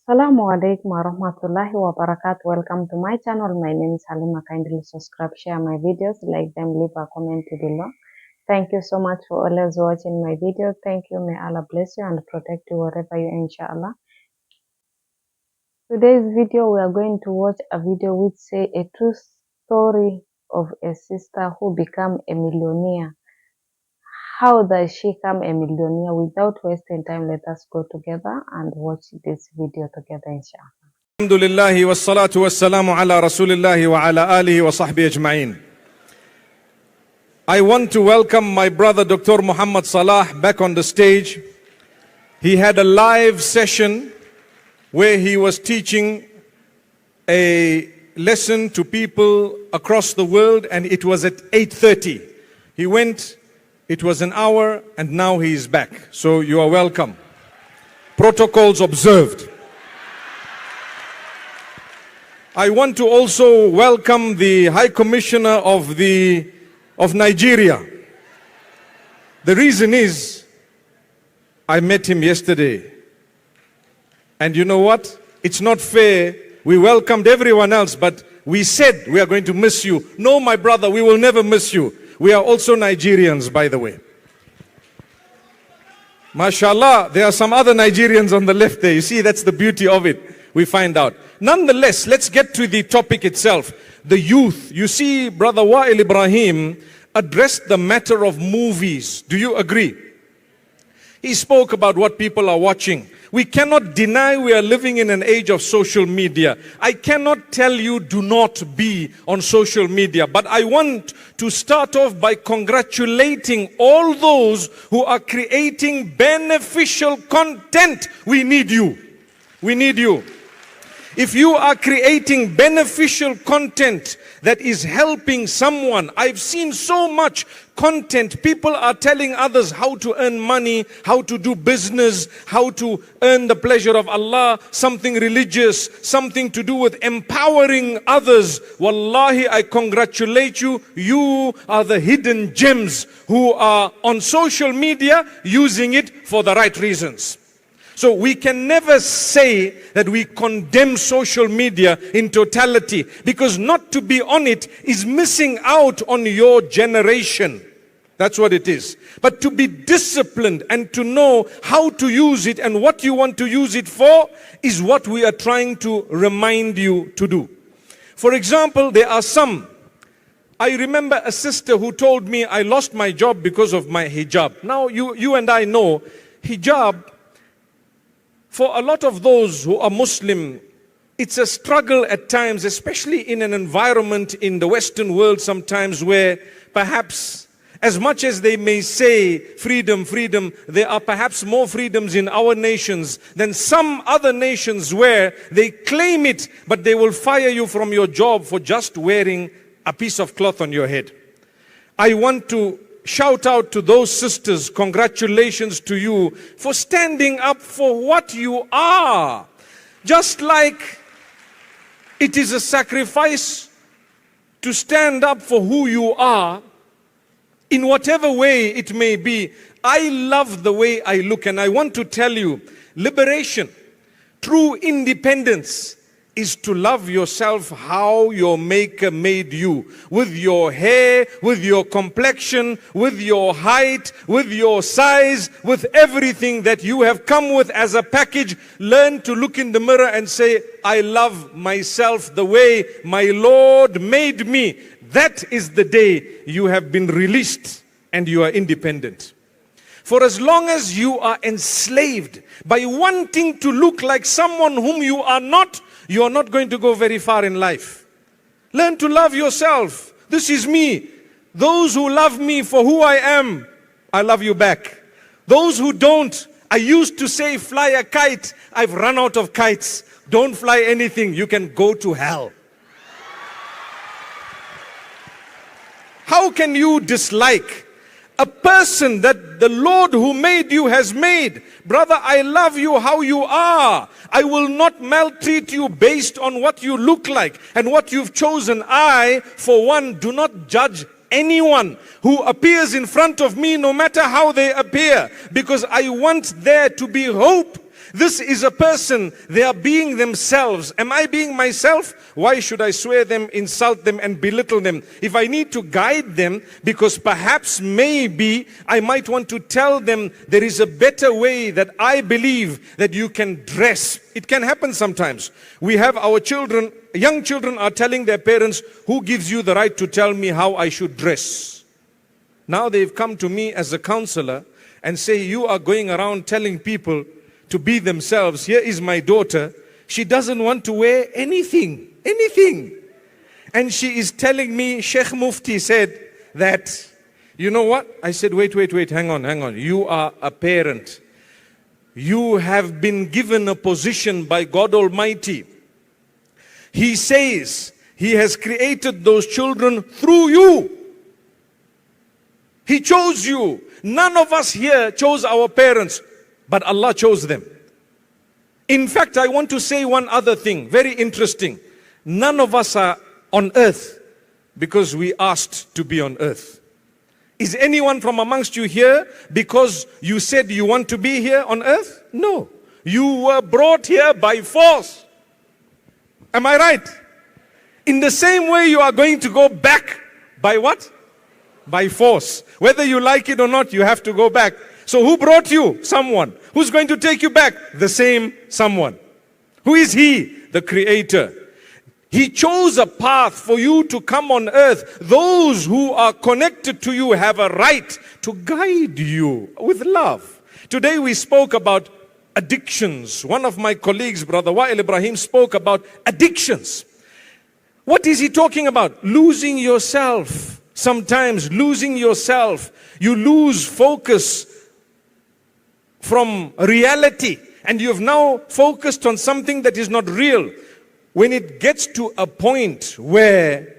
Assalamu alaikum warahmatullahi wabarakatuh. Welcome to my channel. My name is Halima. Kindly subscribe, share my videos, like them, leave a comment below. Thank you so much for always watching my videos. Thank you. May Allah bless you and protect you wherever you are, inshallah. Today's video, we are going to watch a video which say a true story of a sister who became a millionaire. How does she become a millionaire? Without wasting time, let us go together and watch this video together, inshallah. Alhamdulillah wassalatu wassalamu ala rasulillah wa ala alihi wa sahbihi ajma'in. I want to welcome my brother Dr. Muhammad Salah back on the stage. He had a live session where he was teaching a lesson to people across the world, and it was at 8:30. He went, it was an hour, and now he is back. So you are welcome. Protocols observed. I want to also welcome the High Commissioner of Nigeria. The reason is, I met him yesterday. And you know what? It's not fair. We welcomed everyone else, but we said we are going to miss you. No, my brother, we will never miss you. We are also Nigerians, by the way. MashaAllah, there are some other Nigerians on the left there. You see, that's the beauty of it. We find out. Nonetheless, let's get to the topic itself. The youth. You see, Brother Wa'il Ibrahim addressed the matter of movies. Do you agree? He spoke about what people are watching. We cannot deny we are living in an age of social media. I cannot tell you do not be on social media, but I want to start off by congratulating all those who are creating beneficial content. We need you. We need you. If you are creating beneficial content that is helping someone, I've seen so much content. People are telling others how to earn money, how to do business, how to earn the pleasure of Allah, something religious, something to do with empowering others. Wallahi, I congratulate you. You are the hidden gems who are on social media using it for the right reasons. So we can never say that we condemn social media in totality, because not to be on it is missing out on your generation. That's what it is. But to be disciplined and to know how to use it and what you want to use it for is what we are trying to remind you to do. For example, there are some. I remember a sister who told me, I lost my job because of my hijab. Now you and I know hijab, for a lot of those who are Muslim, it's a struggle at times, especially in an environment in the Western world sometimes where perhaps, as much as they may say freedom, freedom, there are perhaps more freedoms in our nations than some other nations where they claim it, but they will fire you from your job for just wearing a piece of cloth on your head. I want to shout out to those sisters, congratulations to you for standing up for what you are. Just like it is a sacrifice to stand up for who you are, in whatever way it may be. I love the way I look, and I want to tell you, liberation, true independence, is to love yourself how your maker made you. With your hair, with your complexion, with your height, with your size, with everything that you have come with as a package. Learn to look in the mirror and say, I love myself the way my Lord made me. That is the day you have been released and you are independent. For as long as you are enslaved by wanting to look like someone whom you are not going to go very far in life. Learn to love yourself. This is me. Those who love me for who I am, I love you back. Those who don't, I used to say fly a kite. I've run out of kites. Don't fly anything. You can go to hell. How can you dislike a person that the Lord who made you has made? Brother, I love you how you are. I will not maltreat you based on what you look like and what you've chosen. I, for one, do not judge anyone who appears in front of me, no matter how they appear, because I want there to be hope This is a person, they are being themselves. Am I being myself? Why should I swear them, insult them, and belittle them? If I need to guide them, because perhaps maybe I might want to tell them there is a better way that I believe that you can dress. It can happen sometimes. We have our children, young children are telling their parents, who gives you the right to tell me how I should dress? Now they've come to me as a counselor and say, you are going around telling people to be themselves. Here is my daughter. She doesn't want to wear anything. And she is telling me, Sheikh Mufti said that, you know what? I said, wait, hang on. You are a parent. You have been given a position by God Almighty. He says He has created those children through you. He chose you. None of us here chose our parents, but Allah chose them. In fact, I want to say one other thing, very interesting. None of us are on earth because we asked to be on earth. Is anyone from amongst you here because you said you want to be here on earth? No. You were brought here by force. Am I right? In the same way you are going to go back by what? By force. Whether you like it or not, you have to go back. So who brought you? Someone. Who's going to take you back? The same someone. Who is He? The Creator. He chose a path for you to come on earth. Those who are connected to you have a right to guide you with love. Today we spoke about addictions. One of my colleagues, Brother Wa'il Ibrahim, spoke about addictions. What is he talking about? Losing yourself. Sometimes losing yourself. You lose focus from reality and you have now focused on something that is not real. When it gets to a point where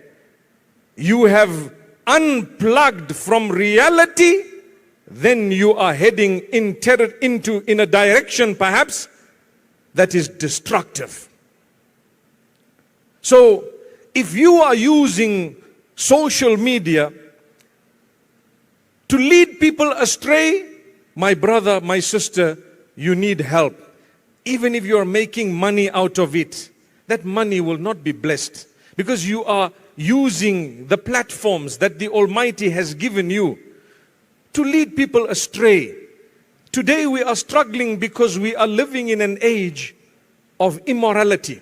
you have unplugged from reality, then you are heading in a direction perhaps that is destructive. So if you are using social media to lead people astray, my brother, my sister, you need help. Even if you are making money out of it, that money will not be blessed because you are using the platforms that the Almighty has given you to lead people astray. Today we are struggling because we are living in an age of immorality.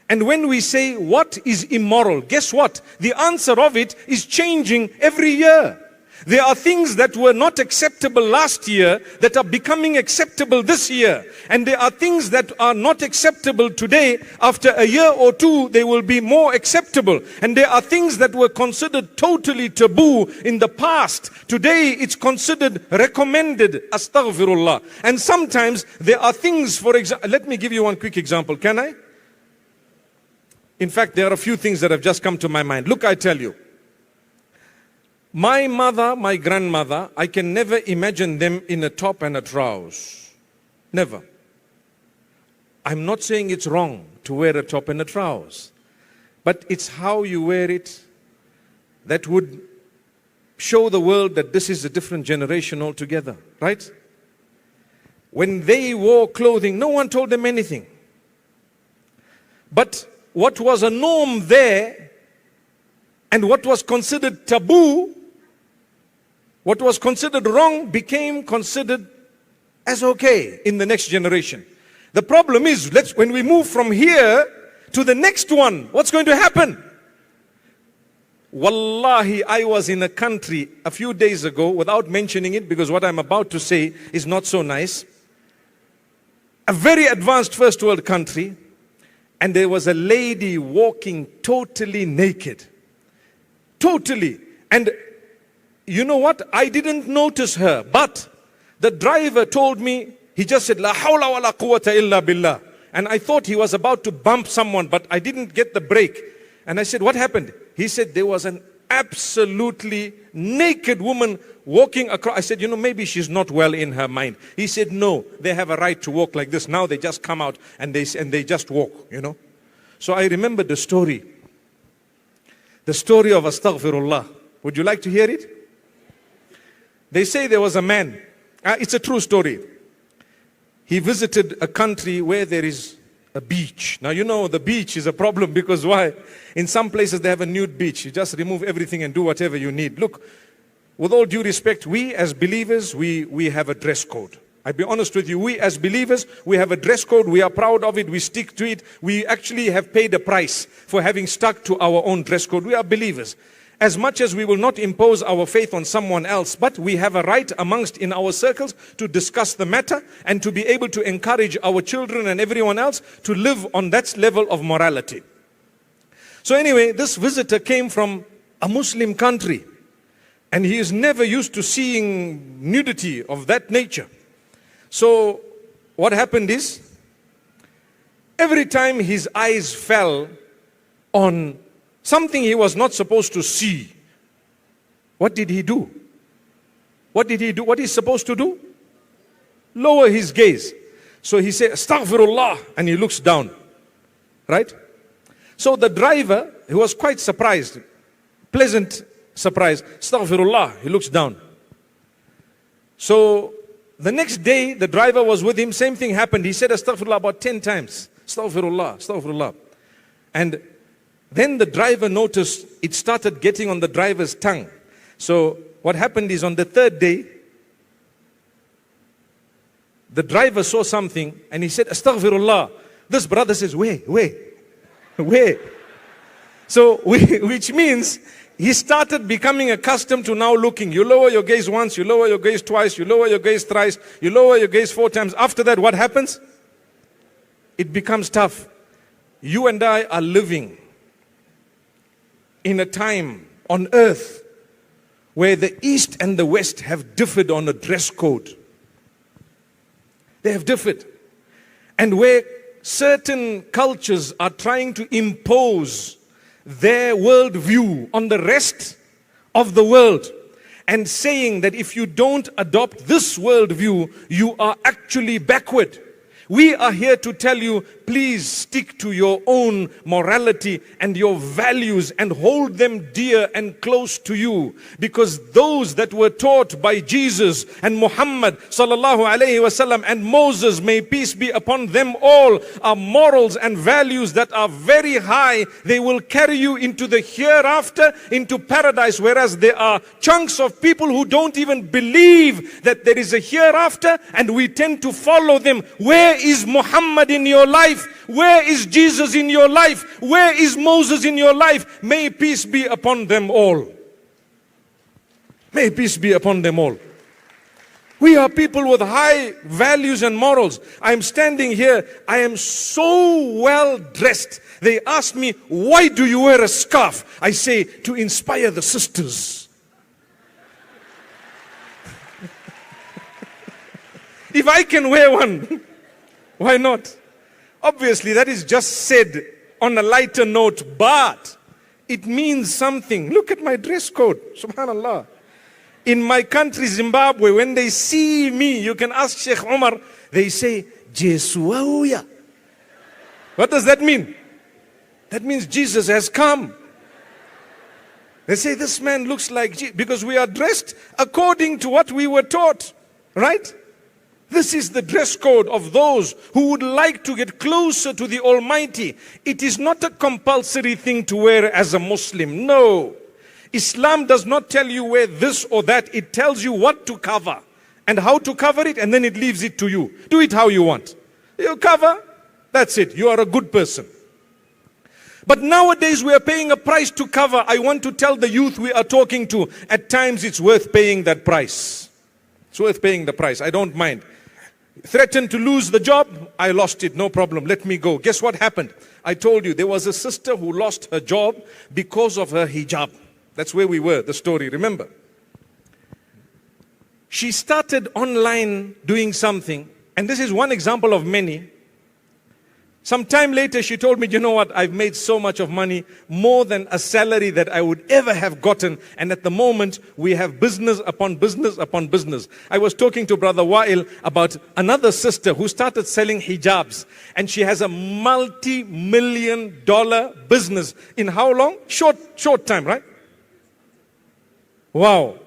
And when we say what is immoral, guess what? The answer of it is changing every year. There are things that were not acceptable last year that are becoming acceptable this year. And there are things that are not acceptable today. After a year or two, they will be more acceptable. And there are things that were considered totally taboo in the past. Today, it's considered recommended. Astaghfirullah. And sometimes there are things, for example, let me give you one quick example. Can I? In fact, there are a few things that have just come to my mind. Look, I tell you. My mother, my grandmother, I can never imagine them in a top and a trousers. Never. I'm not saying it's wrong to wear a top and a trousers. But it's how you wear it that would show the world that this is a different generation altogether. Right? When they wore clothing, no one told them anything. But what was a norm there and what was considered taboo, what was considered wrong became considered as okay in the next generation. The problem is, when we move from here to the next one, what's going to happen? Wallahi, I was in a country a few days ago, without mentioning it because what I'm about to say is not so nice. A very advanced first world country, and there was a lady walking totally naked. Totally. And you know what? I didn't notice her, but the driver told me, he just said, La hawla wa la quwwata illa billah. And I thought he was about to bump someone, but I didn't get the brake. And I said, what happened? He said, there was an absolutely naked woman walking across. I said, you know, maybe she's not well in her mind. He said, no, they have a right to walk like this. Now they just come out and they just walk, you know. So I remember the story. The story of Astaghfirullah. Would you like to hear it? They say there was a man. It's a true story. he visited a country where there is a beach. Now, you know the beach is a problem because why? In some places they have a nude beach. You just remove everything and do whatever you need. Look, with all due respect, we as believers, we have a dress code. I'll be honest with you, we as believers, we have a dress code, we are proud of it, we stick to it. We actually have paid a price for having stuck to our own dress code. We are believers. As much as we will not impose our faith on someone else, but we have a right amongst in our circles to discuss the matter and to be able to encourage our children and everyone else to live on that level of morality. So anyway, this visitor came from a Muslim country and he is never used to seeing nudity of that nature. So what happened is, every time his eyes fell on something he was not supposed to see, what did he do? What did he do? What he's supposed to do? Lower his gaze. So he said, Astaghfirullah, and he looks down. Right? So the driver, he was quite surprised, pleasant surprise. Astaghfirullah, he looks down. So the next day, the driver was with him, same thing happened. He said Astaghfirullah about 10 times. Astaghfirullah, Astaghfirullah. And then the driver noticed it started getting on the driver's tongue. So what happened is, on the third day, the driver saw something and he said, Astaghfirullah. This brother says, wait. So, which means he started becoming accustomed to now looking. You lower your gaze once, you lower your gaze twice, you lower your gaze thrice, you lower your gaze 4 times. After that, what happens? It becomes tough. You and I are living in a time on earth where the East and the West have differed on a dress code. They have differed. And where certain cultures are trying to impose their worldview on the rest of the world and saying that if you don't adopt this worldview, you are actually backward. We are here to tell you, please stick to your own morality and your values and hold them dear and close to you. Because those that were taught by Jesus and Muhammad sallallahu alaihi wasallam and Moses, may peace be upon them all, are morals and values that are very high. They will carry you into the hereafter, into paradise. Whereas there are chunks of people who don't even believe that there is a hereafter, and we tend to follow them. Where is Muhammad in your life? Where is Jesus in your life? Where is Moses in your life? May peace be upon them all. May peace be upon them all. We are people with high values and morals. I am standing here. I am so well dressed. They ask me, why do you wear a scarf? I say, to inspire the sisters. If I can wear one, why not? Obviously, that is just said on a lighter note, but it means something. Look at my dress code, subhanallah. In my country, Zimbabwe, when they see me, you can ask Sheikh Omar, they say, Jesuauya. What does that mean? That means Jesus has come. They say, this man looks like Jesus, because we are dressed according to what we were taught, right? This is the dress code of those who would like to get closer to the Almighty. It is not a compulsory thing to wear as a Muslim. No. Islam does not tell you wear this or that. It tells you what to cover and how to cover it, and then it leaves it to you. Do it how you want. You cover, that's it. You are a good person. But nowadays we are paying a price to cover. I want to tell the youth we are talking to, at times it's worth paying that price. It's worth paying the price. I don't mind. Threatened to lose the job, I lost it, no problem, let me go. Guess what happened? I told you, there was a sister who lost her job because of her hijab. That's where we were, the story, remember? She started online doing something, and this is one example of many. Some time later, she told me, you know what, I've made so much of money, more than a salary that I would ever have gotten. And at the moment, we have business upon business upon business. I was talking to Brother Wa'il about another sister who started selling hijabs. And she has a multi-million-dollar business. In how long? Short time, right? Wow.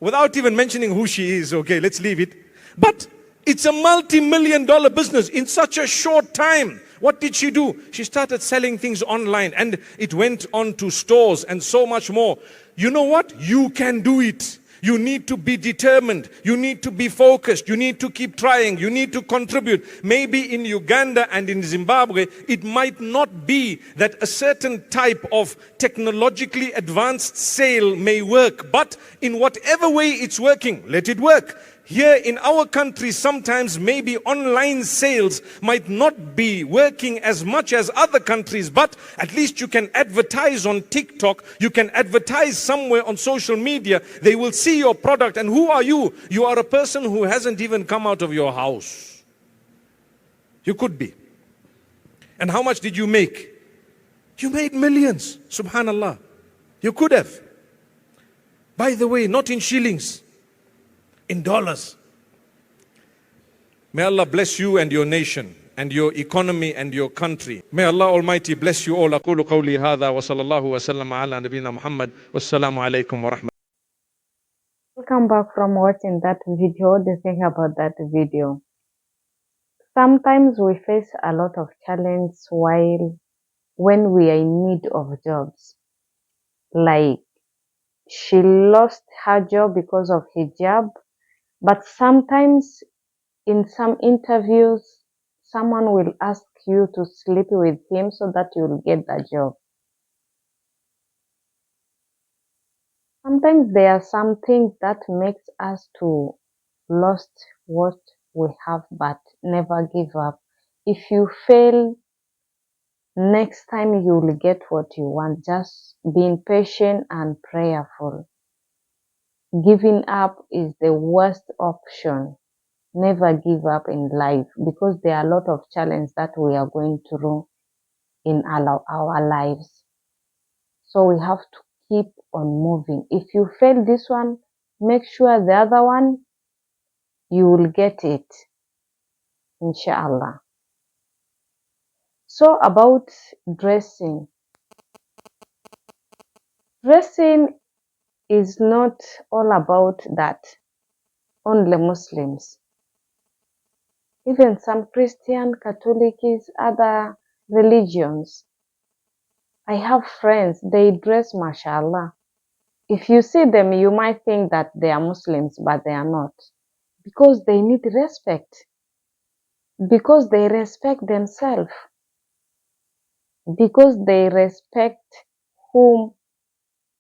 Without even mentioning who she is, okay, let's leave it. But It's a multi-million-dollar business in such a short time. What did she do? She started selling things online, and it went on to stores and so much more. You know what? You can do it. You need to be determined. You need to be focused. You need to keep trying. You need to contribute. Maybe in Uganda and in Zimbabwe, it might not be that a certain type of technologically advanced sale may work, but in whatever way it's working, let it work. Here in our country, sometimes maybe online sales might not be working as much as other countries, but at least you can advertise on TikTok, you can advertise somewhere on social media, they will see your product. And who are you? You are a person who hasn't even come out of your house. You could be. And how much did you make? You made millions, subhanallah. You could have. By the way, not in shillings, in dollars. May Allah bless you and your nation and your economy and your country. May Allah Almighty bless you all. أقول قولي هذا وصلى الله وسلم على نبينا محمد والسلام عليكم ورحمة. Welcome back from watching that video. What do you think about that video? Sometimes we face a lot of challenge when we are in need of jobs. Like, she lost her job because of hijab, but sometimes in some interviews, someone will ask you to sleep with him so that you'll get the job. Sometimes there are some things that makes us to lost what we have, but never give up. If you fail, next time you will get what you want. Just being patient and prayerful. Giving up is the worst option. Never give up in life, because there are a lot of challenges that we are going through in our lives. So we have to keep on moving. If you fail this one, make sure the other one, you will get it, inshallah. So about dressing. Dressing is not all about that, only Muslims. Even some Christian, Catholics, other religions. I have friends, they dress mashallah. If you see them, you might think that they are Muslims, but they are not. Because they need respect. Because they respect themselves. Because they respect whom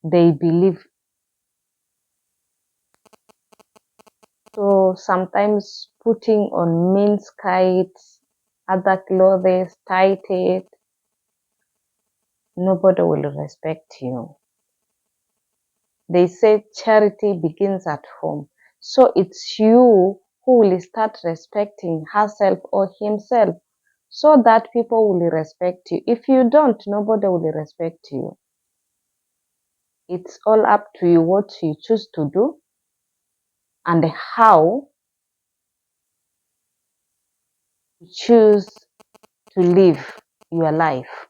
they believe. So sometimes putting on miniskirts, other clothes, tighted, nobody will respect you. They say charity begins at home. So it's you who will start respecting herself or himself, so that people will respect you. If you don't, nobody will respect you. It's all up to you what you choose to do and how you choose to live your life.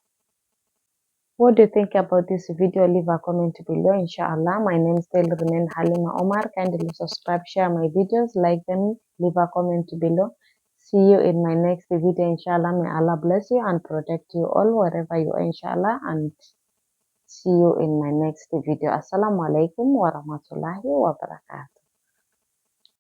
What do you think about this video? Leave a comment below, inshallah. My name still remains Halima Omar. Kindly subscribe, share my videos, like them, leave a comment below. See you in my next video, inshallah. May Allah bless you and protect you all wherever you are, inshallah. And see you in my next video. Assalamu alaikum wa rahmatullahi wa barakatuh.